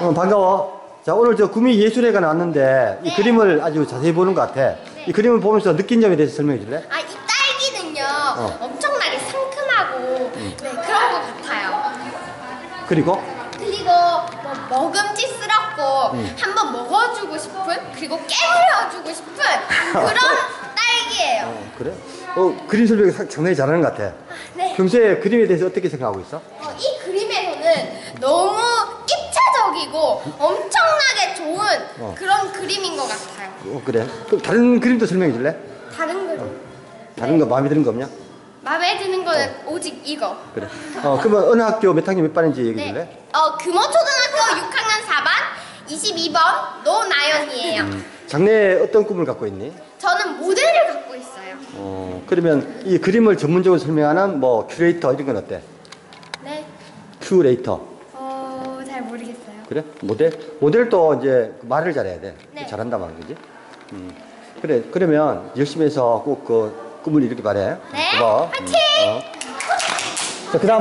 반가워. 자, 오늘 저 구미 예술회가 나왔는데 이 그림을 아주 자세히 보는 것 같아. 이 그림을 보면서 느낀 점에 대해서 설명해 줄래? 이 딸기는요, 엄청나게 상큼하고, 그런 것 같아요. 그리고 뭐 먹음직스럽고, 한번 먹어주고 싶은, 그리고 깨물어주고 싶은 그런 딸기예요. 그래? 그림 설명 상당히 잘하는 것 같아. 네. 평소에 그림에 대해서 어떻게 생각하고 있어? 이 그림에서는 너무 입체적이고 엄청나게 좋은 그런 그림인 것 같아요. 그래? 그럼 다른 그림도 설명해 줄래? 다른 그림? 다른 거 마음에 드는 거 없냐? 마음에 드는 거는 오직 이거. 그래. 그러면 어느 학교 몇 학년 몇 반인지 얘기해 줄래? 금호초등학교 6학년 4반 22번 노나연이에요. 장래에 어떤 꿈을 갖고 있니? 저는 모델을 갖고 있어요. 그러면 이 그림을 전문적으로 설명하는 뭐 큐레이터 이런 건 어때? 네. 큐레이터. 잘 모르겠어요. 그래? 모델도 이제 말을 잘해야 돼. 네. 잘한다 말은 거지. 그래. 그러면 열심히 해서 꼭 그 꿈을 이루길 바래. 네. 고마워. 화이팅! 자, 그다음.